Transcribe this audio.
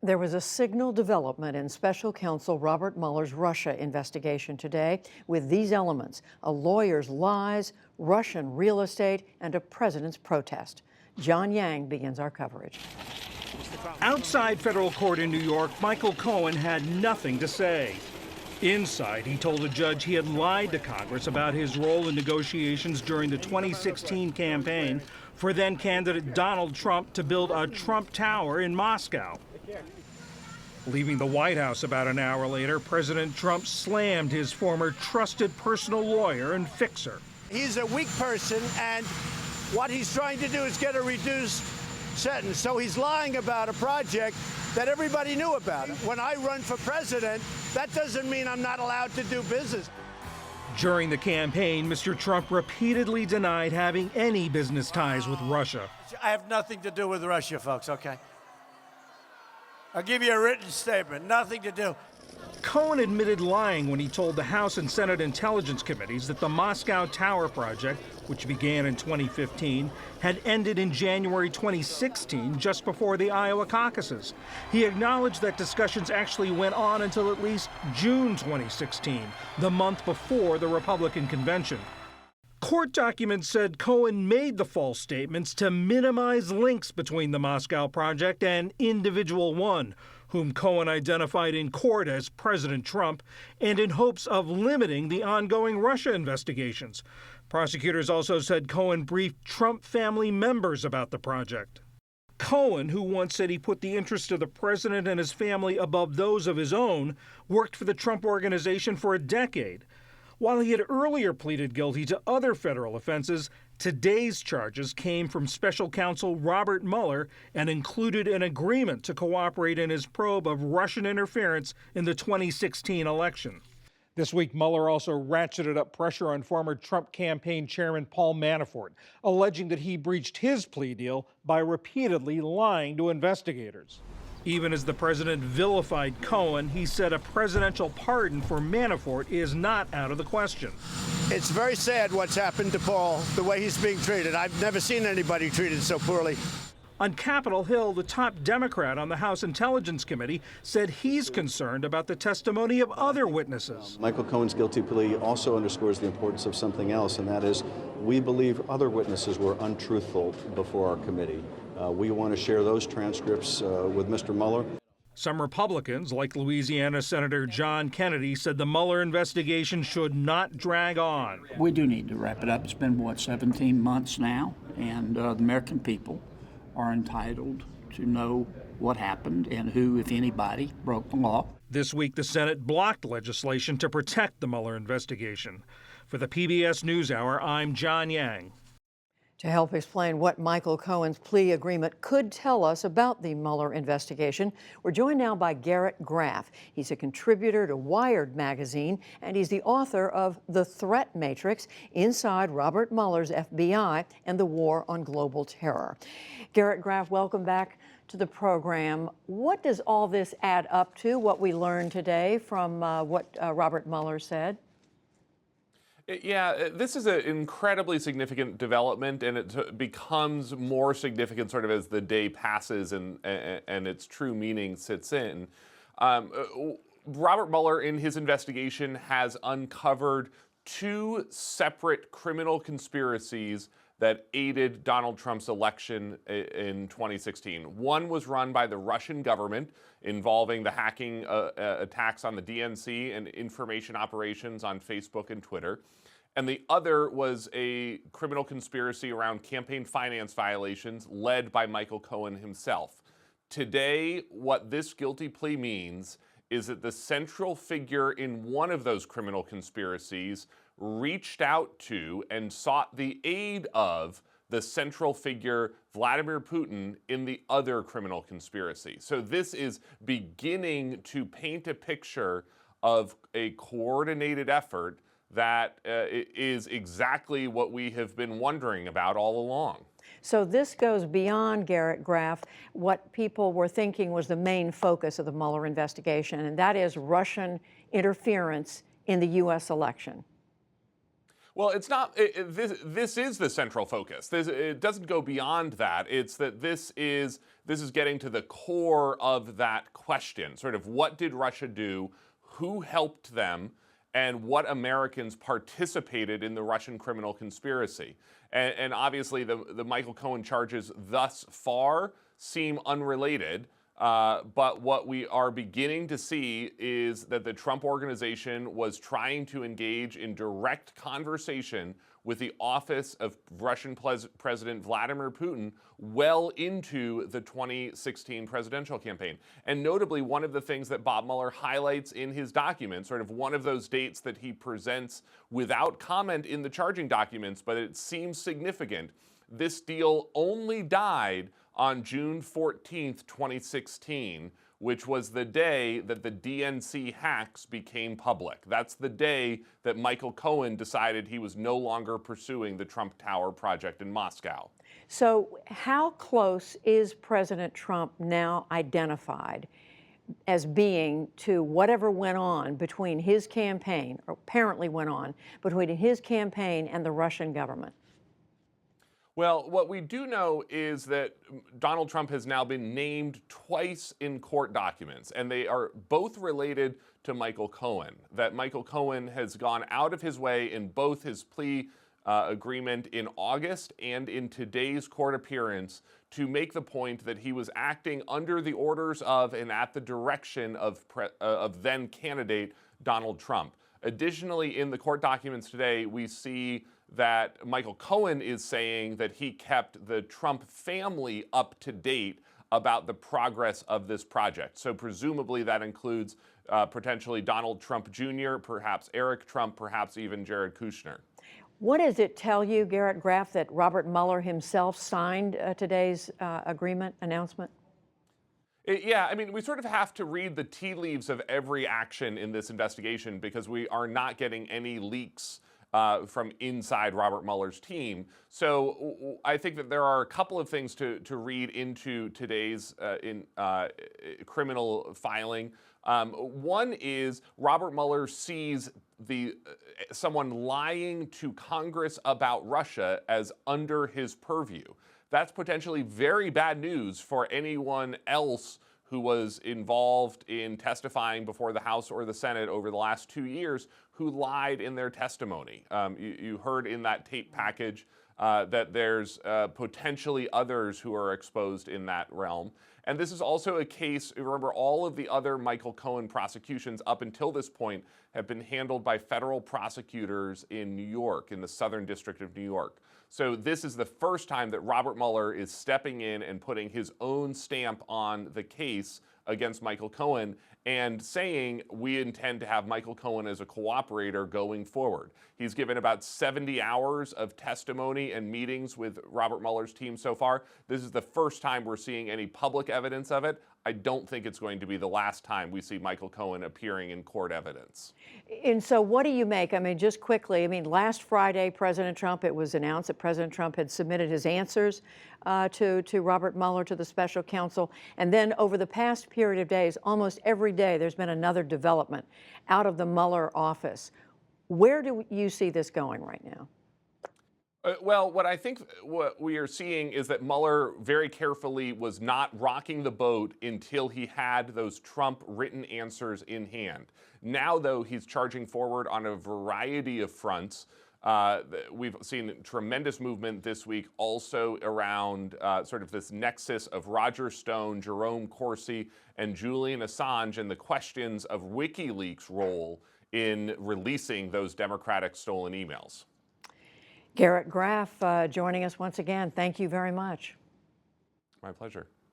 There was a signal development in Special Counsel Robert Mueller's Russia investigation today with these elements: a lawyer's lies, Russian real estate, and a president's protest. John Yang begins our coverage. Outside federal court in New York, Michael Cohen had nothing to say. Inside, he told a judge he had lied to Congress about his role in negotiations during the 2016 campaign for then-candidate Donald Trump to build a Trump Tower in Moscow. Leaving the White House about an hour later, President Trump slammed his former trusted personal lawyer and fixer. He's a weak person, and what he's trying to do is get a reduced sentence. So he's lying about a project that everybody knew about. When I run for president, that doesn't mean I'm not allowed to do business. During the campaign, Mr. Trump repeatedly denied having any business ties with Russia. I have nothing to do with Russia, folks, okay? I'll give you a written statement, nothing to do. Cohen admitted lying when he told the House and Senate Intelligence Committees that the Moscow Tower project, which began in 2015, had ended in January 2016, just before the Iowa caucuses. He acknowledged that discussions actually went on until at least June 2016, the month before the Republican convention. Court documents said Cohen made the false statements to minimize links between the Moscow project and Individual One, whom Cohen identified in court as President Trump, and in hopes of limiting the ongoing Russia investigations. Prosecutors also said Cohen briefed Trump family members about the project. Cohen, who once said he put the interests of the president and his family above those of his own, worked for the Trump Organization for a decade. While he had earlier pleaded guilty to other federal offenses, today's charges came from Special Counsel Robert Mueller and included an agreement to cooperate in his probe of Russian interference in the 2016 election. This week, Mueller also ratcheted up pressure on former Trump campaign chairman Paul Manafort, alleging that he breached his plea deal by repeatedly lying to investigators. Even as the president vilified Cohen, he said a presidential pardon for Manafort is not out of the question. It's very sad what's happened to Paul, the way he's being treated. I've never seen anybody treated so poorly. On Capitol Hill, the top Democrat on the House Intelligence Committee said he's concerned about the testimony of other witnesses. Michael Cohen's guilty plea also underscores the importance of something else, and that is we believe other witnesses were untruthful before our committee. We want to share those transcripts with Mr. Mueller. Some Republicans, like Louisiana Senator John Kennedy, said the Mueller investigation should not drag on. We do need to wrap it up. It's been, 17 months now, and the American people are entitled to know what happened and who, if anybody, broke the law. This week, the Senate blocked legislation to protect the Mueller investigation. For the PBS NewsHour, I'm John Yang. To help explain what Michael Cohen's plea agreement could tell us about the Mueller investigation, we're joined now by Garrett Graff. He's a contributor to Wired magazine, and he's the author of The Threat Matrix: Inside Robert Mueller's FBI and the War on Global Terror. Garrett Graff, welcome back to the program. What does all this add up to, what we learned today from what Robert Mueller said? Yeah, this is an incredibly significant development, and it becomes more significant sort of as the day passes and its true meaning sits in. Robert Mueller, in his investigation, has uncovered two separate criminal conspiracies that aided Donald Trump's election in 2016. One was run by the Russian government, involving the hacking attacks on the DNC and information operations on Facebook and Twitter. And the other was a criminal conspiracy around campaign finance violations led by Michael Cohen himself. Today, what this guilty plea means is that the central figure in one of those criminal conspiracies reached out to and sought the aid of the central figure, Vladimir Putin, in the other criminal conspiracy. So this is beginning to paint a picture of a coordinated effort that is exactly what we have been wondering about all along. So this goes beyond, Garrett Graff, what people were thinking was the main focus of the Mueller investigation, and that is Russian interference in the U.S. election. Well, it's not. This is the central focus. It doesn't go beyond that. It's that this is getting to the core of that question. Sort of, what did Russia do? Who helped them? And what Americans participated in the Russian criminal conspiracy? And obviously, the Michael Cohen charges thus far seem unrelated. But what we are beginning to see is that the Trump Organization was trying to engage in direct conversation with the office of Russian President Vladimir Putin well into the 2016 presidential campaign. And notably, one of the things that Bob Mueller highlights in his documents, sort of one of those dates that he presents without comment in the charging documents, but it seems significant, this deal only died on June 14th, 2016, which was the day that the DNC hacks became public. That's the day that Michael Cohen decided he was no longer pursuing the Trump Tower project in Moscow. So how close is President Trump now identified as being to whatever went on between his campaign, or apparently went on, between his campaign and the Russian government? Well, what we do know is that Donald Trump has now been named twice in court documents, and they are both related to Michael Cohen. That Michael Cohen has gone out of his way in both his plea agreement in August and in today's court appearance to make the point that he was acting under the orders of and at the direction of then candidate Donald Trump. Additionally, in the court documents today, we see that Michael Cohen is saying that he kept the Trump family up to date about the progress of this project. So presumably that includes potentially Donald Trump Jr., perhaps Eric Trump, perhaps even Jared Kushner. What does it tell you, Garrett Graff, that Robert Mueller himself signed today's agreement announcement? Yeah, I mean, we sort of have to read the tea leaves of every action in this investigation because we are not getting any leaks from inside Robert Mueller's team. So I think that there are a couple of things to read into today's criminal filing. One is Robert Mueller sees someone lying to Congress about Russia as under his purview. That's potentially very bad news for anyone else who was involved in testifying before the House or the Senate over the last 2 years who lied in their testimony. You heard in that tape package that there's potentially others who are exposed in that realm. And this is also a case, remember, all of the other Michael Cohen prosecutions up until this point have been handled by federal prosecutors in New York, in the Southern District of New York. So this is the first time that Robert Mueller is stepping in and putting his own stamp on the case against Michael Cohen and saying we intend to have Michael Cohen as a cooperator going forward. He's given about 70 hours of testimony and meetings with Robert Mueller's team so far. This is the first time we're seeing any public evidence of it. I don't think it's going to be the last time we see Michael Cohen appearing in court evidence. And so what do you make? I mean, just quickly, I mean, last Friday, President Trump, it was announced that President Trump had submitted his answers to Robert Mueller, to the special counsel. And then over the past period of days, almost every day, there's been another development out of the Mueller office. Where do you see this going right now? Well, what we are seeing is that Mueller very carefully was not rocking the boat until he had those Trump written answers in hand. Now, though, he's charging forward on a variety of fronts. We've seen tremendous movement this week also around sort of this nexus of Roger Stone, Jerome Corsi, and Julian Assange and the questions of WikiLeaks' role in releasing those Democratic stolen emails. Garrett Graff joining us once again. Thank you very much. My pleasure.